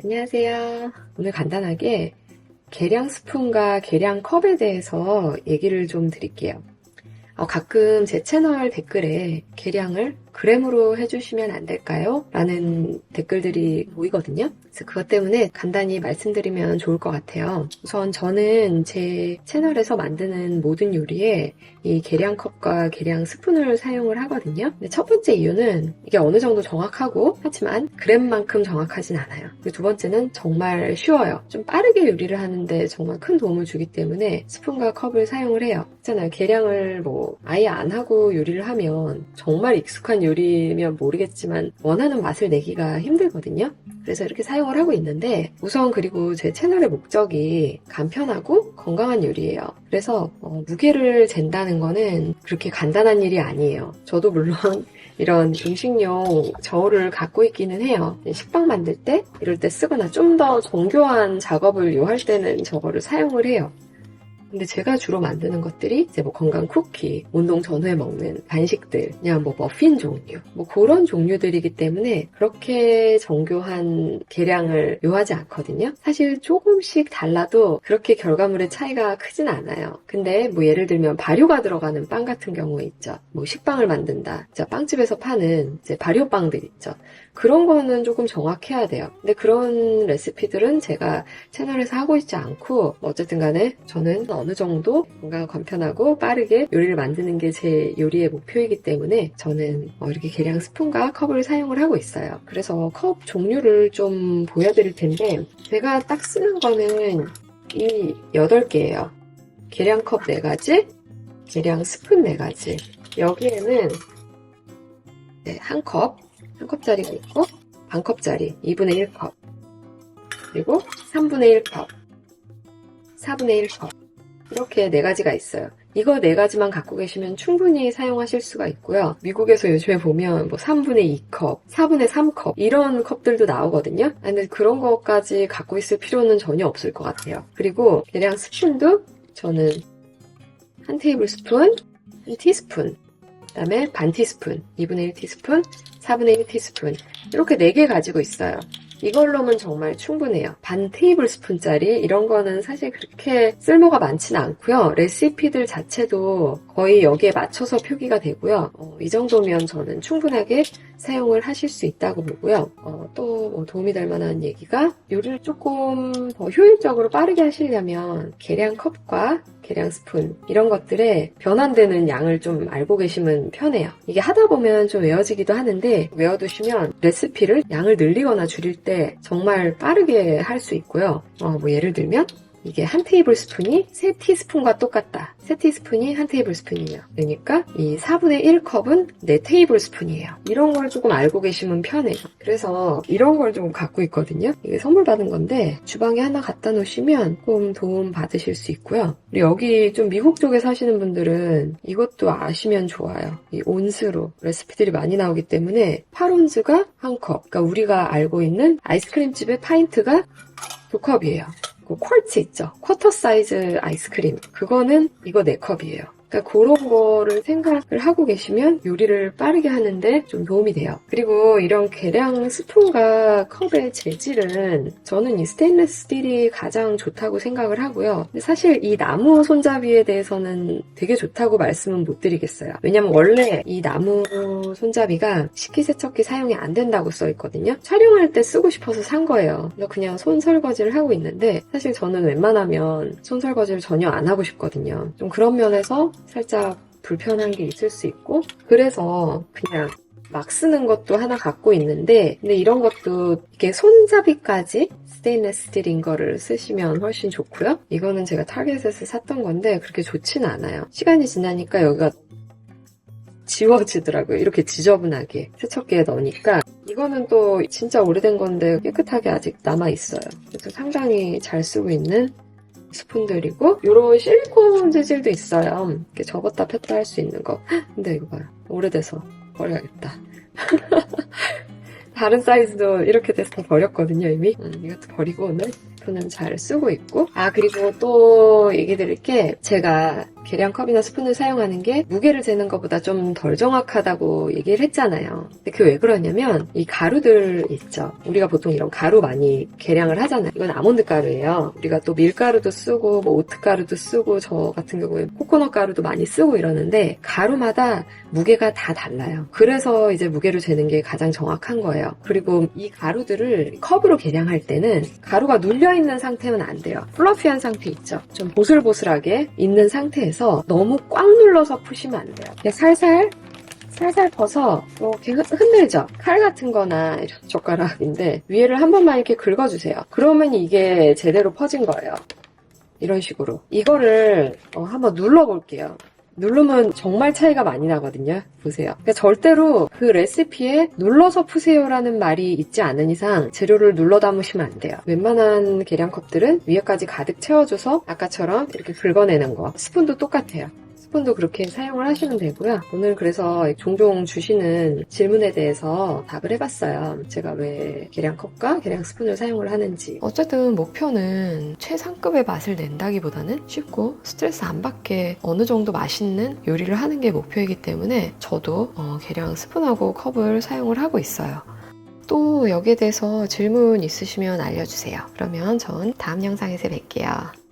안녕하세요. 오늘 간단하게 계량 스푼과 계량 컵에 대해서 얘기를 좀 드릴게요. 가끔 제 채널 댓글에 계량을 그램으로 해주시면 안 될까요? 라는 댓글들이 보이거든요. 그래서 그것 때문에 간단히 말씀드리면 좋을 것 같아요. 우선 저는 제 채널에서 만드는 모든 요리에 이 계량컵과 계량 스푼을 사용을 하거든요. 근데 첫 번째 이유는 이게 어느 정도 정확하고 하지만 그램만큼 정확하진 않아요. 그리고 두 번째는 정말 쉬워요. 좀 빠르게 요리를 하는데 정말 큰 도움을 주기 때문에 스푼과 컵을 사용을 해요. 있잖아요. 계량을 아예 안 하고 요리를 하면 정말 익숙한 요리면 모르겠지만 원하는 맛을 내기가 힘들거든요. 그래서 이렇게 사용을 하고 있는데 우선 그리고 제 채널의 목적이 간편하고 건강한 요리예요. 그래서 무게를 잰다는 거는 그렇게 간단한 일이 아니에요. 저도 물론 이런 음식용 저울을 갖고 있기는 해요. 식빵 만들 때 이럴 때 쓰거나 좀 더 정교한 작업을 요할 때는 저거를 사용을 해요. 근데 제가 주로 만드는 것들이 이제 건강 쿠키, 운동 전후에 먹는 간식들, 그냥 머핀 종류, 그런 종류들이기 때문에 그렇게 정교한 계량을 요하지 않거든요. 사실 조금씩 달라도 그렇게 결과물의 차이가 크진 않아요. 근데 예를 들면 발효가 들어가는 빵 같은 경우에 있죠. 식빵을 만든다. 빵집에서 파는 이제 발효빵들 있죠. 그런 거는 조금 정확해야 돼요. 근데 그런 레시피들은 제가 채널에서 하고 있지 않고 어쨌든 간에 저는 어느 정도 건강 간편하고 빠르게 요리를 만드는 게 제 요리의 목표이기 때문에 저는 이렇게 계량 스푼과 컵을 사용을 하고 있어요. 그래서 컵 종류를 좀 보여드릴 텐데 제가 딱 쓰는 거는 이 8개예요. 계량 컵 4가지, 계량 스푼 4가지. 여기에는 한 컵짜리가 있고 반컵짜리 2분의 1컵 그리고 3분의 1컵 4분의 1컵 이렇게 4가지가 있어요. 이거 4가지만 갖고 계시면 충분히 사용하실 수가 있고요. 미국에서 요즘에 보면 3분의 2컵, 4분의 3컵 이런 컵들도 나오거든요. 근데 그런 것까지 갖고 있을 필요는 전혀 없을 것 같아요. 그리고 계량 스푼도 저는 한 테이블 스푼, 한 티스푼 그 다음에 반 티스푼, 2분의 1 티스푼, 4분의 1 티스푼 이렇게 4개 가지고 있어요. 이걸로면 정말 충분해요. 반 테이블 스푼짜리 이런 거는 사실 그렇게 쓸모가 많지는 않고요. 레시피들 자체도 거의 여기에 맞춰서 표기가 되고요. 이 정도면 저는 충분하게 사용을 하실 수 있다고 보고요. 또 도움이 될 만한 얘기가 요리를 조금 더 효율적으로 빠르게 하시려면 계량 컵과 계량 스푼 이런 것들에 변환되는 양을 좀 알고 계시면 편해요. 이게 하다 보면 좀 외워지기도 하는데 외워두시면 레시피를 양을 늘리거나 줄일 때 정말 빠르게 할 수 있고요. 예를 들면 이게 한 테이블 스푼이 3티스푼과 똑같다. 3티스푼이 한 테이블 스푼이에요. 그러니까 이 4분의 1컵은 4테이블 스푼이에요. 이런 걸 조금 알고 계시면 편해요. 그래서 이런 걸 좀 갖고 있거든요. 이게 선물 받은 건데 주방에 하나 갖다 놓으시면 조금 도움 받으실 수 있고요. 그리고 여기 좀 미국 쪽에 사시는 분들은 이것도 아시면 좋아요. 이 온스로 레시피들이 많이 나오기 때문에 8온스가 한 컵. 그러니까 우리가 알고 있는 아이스크림집의 파인트가 2컵이에요. 퀄츠 있죠? 쿼터 사이즈 아이스크림. 그거는 이거 4컵이에요. 그러니까 그런 거를 생각을 하고 계시면 요리를 빠르게 하는데 좀 도움이 돼요. 그리고 이런 계량 스푼과 컵의 재질은 저는 이 스테인리스 스틸이 가장 좋다고 생각을 하고요. 근데 사실 이 나무 손잡이에 대해서는 되게 좋다고 말씀은 못 드리겠어요. 왜냐면 원래 이 나무 손잡이가 식기세척기 사용이 안 된다고 써 있거든요. 촬영할 때 쓰고 싶어서 산 거예요. 그래서 그냥 손 설거지를 하고 있는데 사실 저는 웬만하면 손 설거지를 전혀 안 하고 싶거든요. 좀 그런 면에서 살짝 불편한 게 있을 수 있고 그래서 그냥 막 쓰는 것도 하나 갖고 있는데 근데 이런 것도 이게 손잡이까지 스테인리스 스틸인 거를 쓰시면 훨씬 좋고요. 이거는 제가 타겟에서 샀던 건데 그렇게 좋지는 않아요. 시간이 지나니까 여기가 지워지더라고요. 이렇게 지저분하게 세척기에 넣으니까 이거는 또 진짜 오래된 건데 깨끗하게 아직 남아있어요. 그래서 상당히 잘 쓰고 있는 스푼들이고 이런 실리콘 재질도 있어요. 이렇게 접었다 폈다 할 수 있는 거. 근데 이거 봐요. 오래돼서 버려야겠다. 다른 사이즈도 이렇게 돼서 다 버렸거든요 이미. 이것도 버리고 오늘 저는 잘 쓰고 있고 그리고 또 얘기 드릴 게 제가 계량컵이나 스푼을 사용하는 게 무게를 재는 것보다 좀 덜 정확하다고 얘기를 했잖아요. 근데 그게 왜 그러냐면 이 가루들 있죠. 우리가 보통 이런 가루 많이 계량을 하잖아요. 이건 아몬드 가루예요. 우리가 또 밀가루도 쓰고 뭐 오트가루도 쓰고 저 같은 경우에 코코넛 가루도 많이 쓰고 이러는데 가루마다 무게가 다 달라요. 그래서 이제 무게를 재는 게 가장 정확한 거예요. 그리고 이 가루들을 컵으로 계량할 때는 가루가 눌려있는 상태는 안 돼요. 플러피한 상태 있죠. 좀 보슬보슬하게 있는 상태에서 너무 꽉 눌러서 푸시면 안 돼요. 그냥 살살 벗어 이렇게 흔들죠. 칼 같은 거나 이런 젓가락인데 위에를 한 번만 이렇게 긁어주세요. 그러면 이게 제대로 퍼진 거예요. 이런 식으로. 이거를 한번 눌러볼게요. 누르면 정말 차이가 많이 나거든요. 보세요. 그러니까 절대로 그 레시피에 눌러서 푸세요라는 말이 있지 않은 이상 재료를 눌러 담으시면 안 돼요. 웬만한 계량컵들은 위에까지 가득 채워줘서 아까처럼 이렇게 긁어내는 거. 스푼도 똑같아요. 스푼도 그렇게 사용을 하시면 되고요. 오늘 그래서 종종 주시는 질문에 대해서 답을 해봤어요. 제가 왜 계량컵과 계량 스푼을 사용을 하는지. 어쨌든 목표는 최상급의 맛을 낸다기보다는 쉽고 스트레스 안 받게 어느 정도 맛있는 요리를 하는 게 목표이기 때문에 저도 계량 스푼하고 컵을 사용을 하고 있어요. 또 여기에 대해서 질문 있으시면 알려주세요. 그러면 전 다음 영상에서 뵐게요.